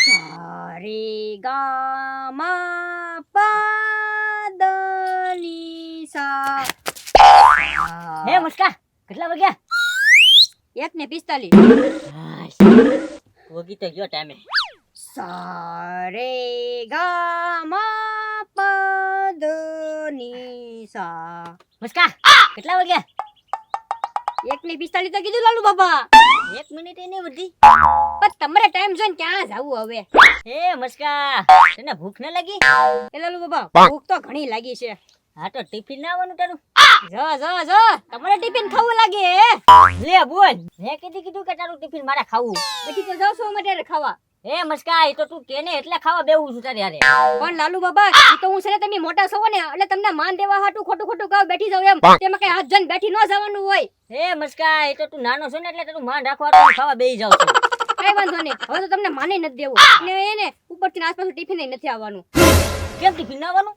સારે ગા મા પા ધ ની સા. હે મુસ્કા કેટલા વાગ્યા? 1:45. વગી તો ગયો ટાઈમે. સારે ગા મા પા ધ ની સા. મુસ્કા કેટલા વાગ્યા? 1:45 તો કીધું લાલુ બાબા. 1 મિનિટ એ નહીં વધી. પણ તમારે ટાઈમ જોઈને ક્યાં જાવું હવે? હે મુસ્કા તને ભૂખ ન લાગી? એ લાલુ બાબા ભૂખ તો ઘણી લાગી છે. હા તો ટિફિન ના આવવાનું તારું? જો જો જો તમારે ટિફિન ખાવું લાગે હે? લે બોલ. મેં કીધું કે તારું ટિફિન મારે ખાવું. પછી તો જાવ છો અમારે ખાવા. હે મુસ્કા એ તો તું કેને એટલે ખાવા બેવું છું તારે હારે. પણ લાલુ બાબા ઈ તો હું છે ને તમે મોટા છો ને એટલે તમને માન દેવા હાટું ખોટું ખોટું ગાવ બેઠી જાવ એમ. તેમાં કઈ હાથ જન બેઠી ન જવાનું હોય. હે મુસ્કા એ તો તું નાનો છો ને એટલે તારું માન રાખવા તો હું ખાવા બેહી જાઉં છું. કઈ વાંધો નહીં. હવે તો તમને માને નથી દેવું. ને એને ઉપરથી આસપાસ ટિફિન નથી આવવાનું. કેમ ટિફિન ના આવવાનું?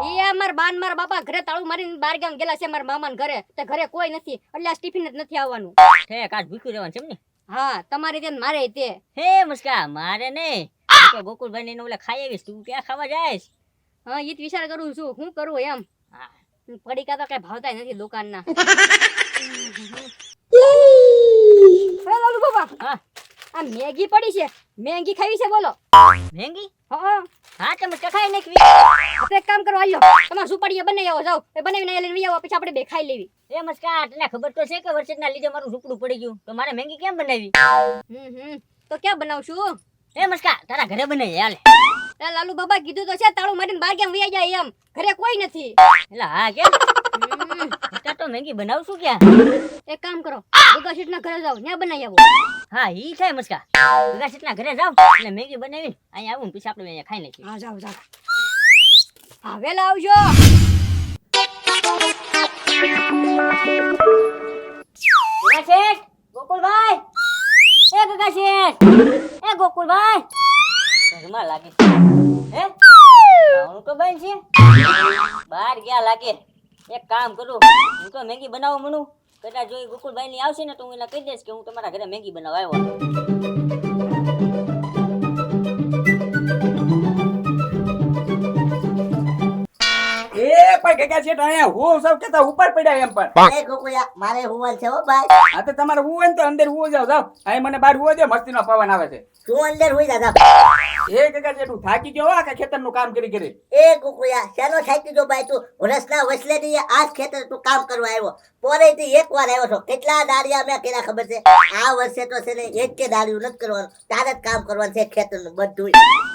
એ માર બાન મારા બાપા ઘરે તાળું મારીને બાર ગામ ગયેલા છે મારા મામાના ઘરે. તે ઘરે કોઈ નથી એટલે આ ટિફિન જ નથી આવવાનું. હે કાચ ભૂખ્યું રહેવાનું છે એમ ને? હા તમારે તે ને મારે તે. હે મુસ્કા મારે નહીં. તો ગોકુલભાઈ ને ઓલે ખાઈ આવીશ. તું ક્યાં ખાવા જાયસ? હા ઈ જ વિચાર કરું છું શું કરું એમ. હા. પડીકા તો કઈ ભાવતા નથી દુકાનના. હે લાલુ બાબા હા આ મેગી પડી છે. મેગી ખાવી છે બોલો. મેંગી? હા હા તમે ચખાઈ નાખવી. તો એક કામ કરો આલ્યો તમારે સુપાડીએ બનાવી આવો જાવ એ બનાવીને લઈને લઈ આવો પછી આપણે બે ખાઈ લેવી. એ મસ્કા તને ખબર તો છે કે વરસાદના લીધે મારું ઝૂપડું પડી ગયું તો મારે મેંગી કેમ બનાવી? તો ક્યાં બનાવશું? એ મસ્કા તારા ઘરે બનાવી હાલે. એ લાલુ બાબા કીધું તો છે તાળું મારીને બાર કેમ વયા જાય એમ. ઘરે કોઈ નથી. એટલે હા કેમ? મસ્કા તો મેંગી બનાવશું ક્યાં? એક કામ કરો દુગા શેઠના ઘરે જાવ ત્યાં બનાવી આવો. હા ઈ થાય મસ્કા. વિકાસના ઘરે જાવ અને મેંગી બનાવી અહીંયા આવું ને પછી આપણે અહીંયા ખાઈ નાખીએ. હા જાવ જાવ. હા વેલા આવજો. ગગાશેઠ ગોકુલભાઈ એ ગગાશેઠ એ ગોકુલભાઈ ઘરમાં લાગે હે હું તો બેન છે બહાર ગયા લાગે. એક કામ કરું હું તો મેગી બનાવવા મનું કદાચ જો ગોકુલભાઈ ની આવશે ને તો હું એને કહી દઈશ કે હું તમારા ઘરે મેગી બનાવવા આવ્યો. એ પણ ગગા છે અહીંયા હું સૌ કેતા ઉપર પડ્યા એમ પણ એ ગોકુળિયા મારે હુવલ છે હો ભાઈ. આ તો તમારે હું હોય ને તો અંદર હું જાવ જાવ અહીં મને બહાર હું દે મસ્તીનો પવન આવે છે. તું અંદર હુઈ જા જા. એ ગગા છે તું થાકી ગયો આ કે ખેતરનું કામ કરી કરી એ ગોકુળિયા શેનો થાકી ગયો ભાઈ તું? વરસના વસલે ની આજ ખેતર તું કામ કરવા આવ્યો. પોરે થી એક વાર આવ્યો છો. કેટલા દાડિયા મેં કર્યા ખબર છે? આ વર્ષે તો છે ને એક કે દાડિયું નથી કરવાનું. તારે જ કામ કરવાનું છે ખેતરનું બધું.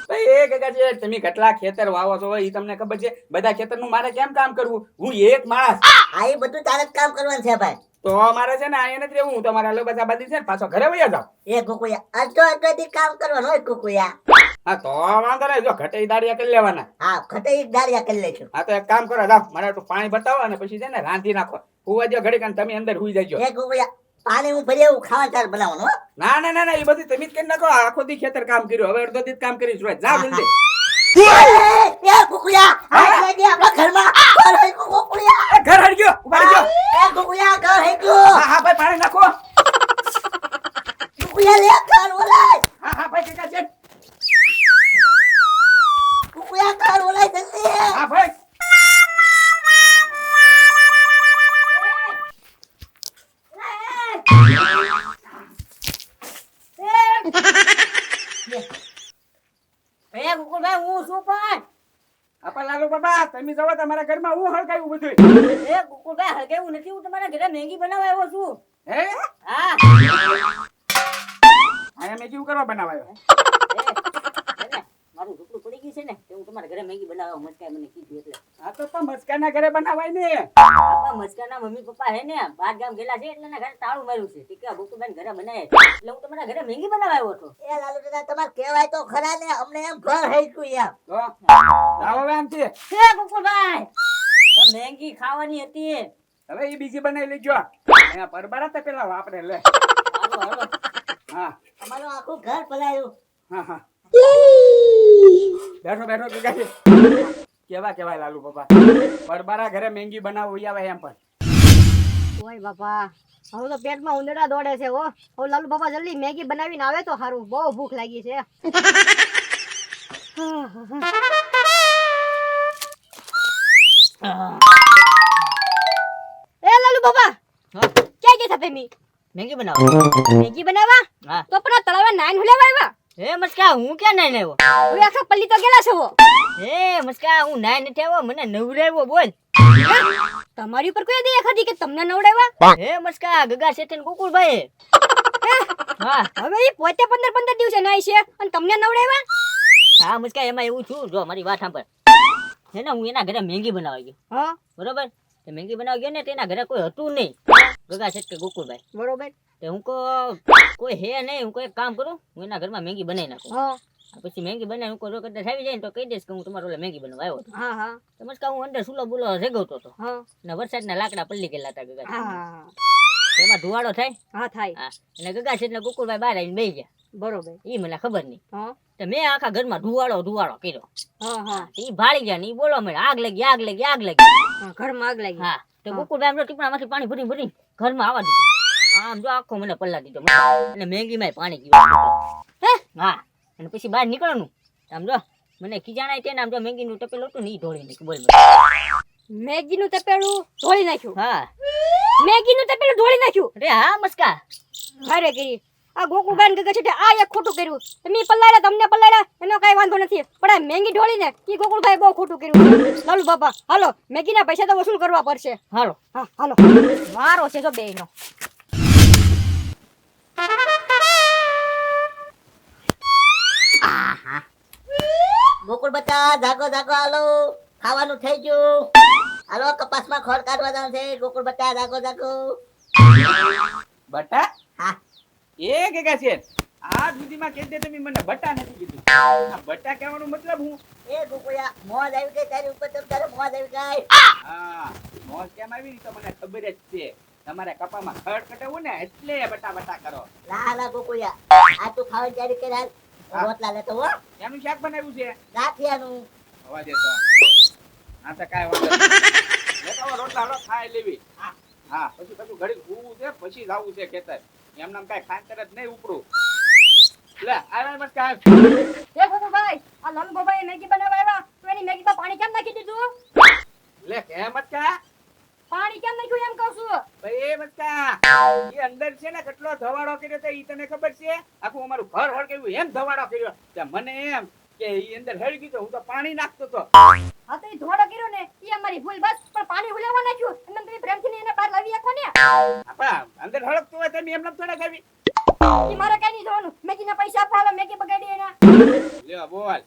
ભાઈ એ ગગા છે તમે કેટલા ખેતર વાવો છો એ તમને ખબર છે? બધા ખેતરનું મારે કેમ કામ કરવું? હું એક માણસ. આ એ બધું તારે જ કામ કરવાનું છે ભાઈ. તો મારે છે ને અહીંયા નથી રહેવું. હું તમારા લોકો બધા બાજુ છે ને પાછો ઘરે વયા જાવ. એ ગોકુળિયા અડધો અડધો થી કામ કરવાનું હોય ગોકુળિયા. હા તો વાંધો નહીં જો ઘટે દાડિયા કરી લેવાના. હા ખટે એક દાડિયા કરી લેશું. હા તો એક કામ કરો જાવ મારે તો પાણી બતાવો અને પછી છે ને રાંધી નાખો. હુવા દો ઘડીક અને તમે અંદર હુઈ જજો. એ ગોકુળિયા પાણી હું ભરી આવું ખાવાનું તારે બનાવવાનું હો. ના ના ના ના એ બધું તમે જ કરી નાખો. આખો દી ખેતર કામ કર્યું હવે અડધો દી જ કામ કરીશ. જાવ જલ્દી. એ ગોકુળિયા આ જલ્દી આપણા ઘરમાં ઘર હઈ ગયું ગોકુળિયા. એ ઘર હરી ગયો ઉભા રહેજો. એ ગોકુળિયા ઘર હઈ ગયું. હા હા ભાઈ પાણી નાખો. ગોકુળિયા લે ઘર ઓલાય. હા હા ભાઈ કાકા છે. ગોકુળિયા ઘર ઓલાય જલ્દી. હા ભાઈ એ ગોકુલભાઈ હું શું પણ આપા લાલુ બાબા તમે જવો તમારા ઘરમાં હું હળગાયું બધું. એ ગોકુલભાઈ હળગાવું નથી. હું તમારા ઘરે મેગી બનાવવા આવ્યો છું. હે હા આયા મેં કેવું કરવા બનાવાયો? મારું ઝૂપડું પડી ગયું છે ને તે હું તમારા ઘરે મેગી બનાવવા મસ્કાએ મને કીધું એટલે. આ તો પણ મસ્કાના ઘરે બનાવાય ને. આપણા મસ્કાના મમ્મી પપ્પા હે ને બાર ગામ ગયેલા છે એટલે એના ઘરે તાળું માર્યું છે. ઠીક છે ગોકુલભાઈ ઘરે બનાવે એટલે હું તમારા ઘરે મેગી બનાવવા આવ્યો હતો. એ લાલુ દાદા તમારે કહેવાય તો ખરા ને અમને એમ ઘર હઈ ગયું એમ. તો જાવ હવે આમ છે. હે ગોકુલભાઈ તો મેગી ખાવાની હતી. હવે એ બીજી બનાવી લેજો. અહીંયા પરબારા તો પેલા વાપરે લે. હાલો હાલો હા અમારું આખું ઘર પલાયું. હા હા બેઠો બેઠો ગગા છે. કેવા કેવાય લાલુ બાબા પરબારા ઘરે મેંગી બનાવવું આવે એમ પણ ઓય બાપા હવે તો પેટમાં ઉંદરડા દોડે છે હો. હવે લાલુ બાબા જલ્દી મેગી બનાવીને આવે તો સારું, બહુ ભૂખ લાગી છે. એ લાલુ બાબા હા ક્યાં ગયા હતા તમે? મેગી બનાવો મેગી બનાવવા? હા તો પણ આ તળાવે નાઈન હુલેવા આવ્યા? હે મસ્કા હું ક્યાં નાઈ આવ્યો હવે આખા પલ્લી તો ગેલા છો. હે મસ્કા હું નાઈ નથી આવ્યો મને નવરાવ્યો બોલ તમારી ઉપર કોઈ દયા ખાધી કે તમને નવડાવ્યા? હે મસ્કા ગગા શેઠ ને ગોકુળભાઈ હા હવે એ પોતે 15 દિવસે નાઈ છે અને તમને નવડાવ્યા? હા મસ્કા એમાં એવું છું જો મારી વાત સાંભળ હે ને હું એના ઘરે મેગી બનાવવા ગયો હા બરોબર તે મેગી બનાવવા ગયો ને તેના ઘરે કોઈ હતું નહીં ગગા શેઠ કે ગોકુળભાઈ બરોબર. તે હું કોઈ હે નહીં હું કોઈ એક કામ કરું હું એના ઘરમાં મેગી બનાવી નાખું હા પછી મેગી બનાવી હું કોઈ કદાચ આવી જાય ને તો કહી દઈશ કે હું તમારો ઓલા મેગી બનાવવા આવ્યો હતો હા હા તો મસ્કા હું અંદર સુલો બુલો રેગવતો હતો હા ને વરસાદના લાકડા પલ્લી ગયેલા હતા ગગા હા એમાં ધુવાડો થાય હા થાય. હા અને ગગા શેઠ ને ગોકુળભાઈ બહાર આવીને બેસી ગયા બરોબર. ઈ મને ખબર નહીં હા તો મેં આખા ઘરમાં ધુવાડો કર્યો હા હા ઈ ભાળી ગયા ને ઈ બોલવા મળ્યા આગ લાગી આગ લાગી આગ લાગી હા, ઘરમાં આગ લાગી. હા તો હા. ગોકુળભાઈ આમ ટીપણામાંથી પાણી ભરી ઘરમાં આવવા દીધું આમ જો આખો મને પલ્લા દીધો અને મેગીમાં પાણી ગયું હે? હા અને પછી બહાર નીકળવાનું આમ જો મને ખીજાણાય છે ને આમ જો મેગીનું ટપેલું હતું ને ઈ ઢોળી નાખ્યું બોલ મને. મેગીનું તપેલું ધોળી નાખ્યું. હા મેગીનું તપેલું ધોળી નાખ્યું. અરે હા મસ્કા અરે કરી આ ગોકુળભાઈ ને ગગા છે આ એક ખોટું કર્યું. તમે પલ્લાડ્યા તમને પલ્લાડ્યા એનો કઈ વાંધો નથી પણ આ મેગી ઢોળીને ઈ ગોકુળભાઈ બહુ ખોટું કર્યું. લાલુ બાબા હાલો મેગીના પૈસા તો વસૂલ કરવા પડશે. હાલો હા હાલો મારો છે જો બેયનો. ગોકુળ બચ્ચા જાગો જાગો હાલો ખાવાનું થઈ ગયું હાલો કપાસમાં ખોળ કાઢવા જવાનું છે ગોકુળ બચ્ચા જાગો જાગો બટા હા એ ગગા છે આ સુધીમાં કહી દે તમે મને બટા નથી કીધું આ બટા કહેવાનો મતલબ હું એ ગોકુળિયા મોજ આવી ગઈ તારી ઉપર તો તારે મોજ આવી ગઈ હા મોજ કેમ આવી ઈ તો મને ખબર જ છે તમારે કપામાં ખડ કટાવું ને એટલે બટા બટા કરો લા લા ગોકુળિયા આ તું ખાવાની તૈયારી કરી હાલ હા. રોટલા લેતો હો એનું શાક બનાવ્યું છે ગાંઠિયાનું હવા દેતો હા તો કાંઈ વાંધો નહીં. લેતો આવો રોટલા હાલો ખાઈ લેવી હા પછી ઘડી ઊવું છે પછી જાવું છે ખેતર એમ નામ કાંઈ ખાંતર જ નહીં ઉપડું લે આવે બસ કાંઈ એ ગોકુળભાઈ આ લાલુ બાબાએ મેગી બનાવવા આવ્યા તો એની મેગીમાં પાણી કેમ નાખી દીધું? લે કેમ મતકા પાણી કેમ નાખ્યું એમ કહું છું. ભાઈ મતકા એ અંદર છે ને કેટલો ધવાડો કર્યો તો ઈ તને ખબર છે આખું અમારું ઘર હળગાવ્યું એમ ધવાડો કર્યો તે મને એમ કે ઈ અંદર હળગી તો હું તો પાણી નાખતો તો હા તો એ ધોળો કર્યો ને એ અમારી ભૂલ બસ પણ પાણી હુલેવા નાખ્યું એમને તમે પ્રેમથી એને બહાર લાવી આપો ને. આપા અંદર હળગતો હોય તમે એમ થોડા ખાવી ઈ મારે કઈ નહીં જોવાનું મેગીના પૈસા આપવા હાલો મેગી બગાડી એના. લ્યો બોલ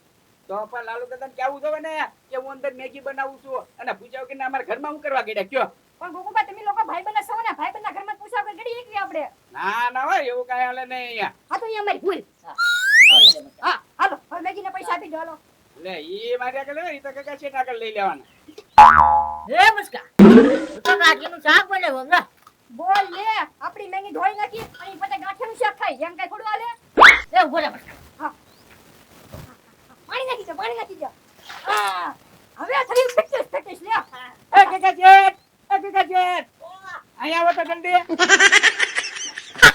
તો પણ લાલુ દાદાને કેવું જોવે ને કે હું અંદર મેગી બનાવું છું અને પૂછાવ કે અમારા ઘરમાં હું કરવા ગયેલા કયો પણ ગોકુળભાઈ તમે લોકો ભાઈબંધ છો ને ભાઈબંધના ઘરમાં પૂછા વગર ઘડી એકવી આપણે. ના ના હોય એવું કાંઈ હાલે નહીં અહીંયા હા તો એ અમારી ભૂલ. હા હાલો હવે મેગીના પૈસા આપી દો હાલો. લે ઈ મારે આગળ લે ઈ તો કાકા છે આગળ લઈ લેવાના હે મસ્કા તો કાકીનું શાક બનાવ્યું હમણાં બોલ લે આપણી મેગી ધોઈ નાખી અને ઈ પોતે ગાંઠિયાનું શાક ખાય એમ કઈ થોડું હાલે. એ ઉભો રહે મસ્કા હા પાણી નાખી દો હા હવે થરી ફિટિશ લે. એ કાકા છે અહીંયા આવો તો જલ્દી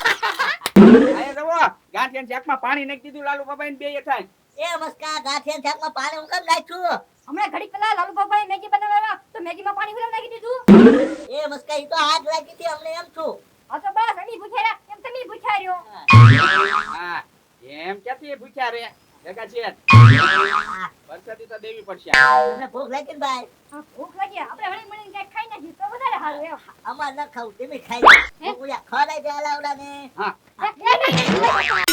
અહીંયા જવો ગાંઠિયાના શાકમાં પાણી નાખી દીધું લાલુ બાબાને બે થાય એ મસ્કા ગાંઠિયા શાકમાં પાણી હું કેમ નાખ્યું હમણાં ઘડીક પહેલા લાલુ બાબાએ મેગી બનાવ્યા તો મેગીમાં પાણી હુલેવા નાખી દીધું. એ મસ્કા ઈ તો આગ લાગી હતી અમને એમ છું હા તો બસ અમે ભૂખ્યા એમ તમે ભૂખ્યા રહ્યો. હા એમ ક્યાંથી એ ભૂખ્યા રે કાકા છે વરસાદી તો દેવી પડશે તમને ભૂખ લાગી ને ભાઈ હા, ભૂખ લાગી આપણે હળી મળીને કંઈક ખાઈ નાખીએ તો વધારે સારું એમ. અમાર ન ખાવું તમે ખાઈ લો ગોકુળિયા ખવડાવી દે આલાવડાને હા એ નહીં,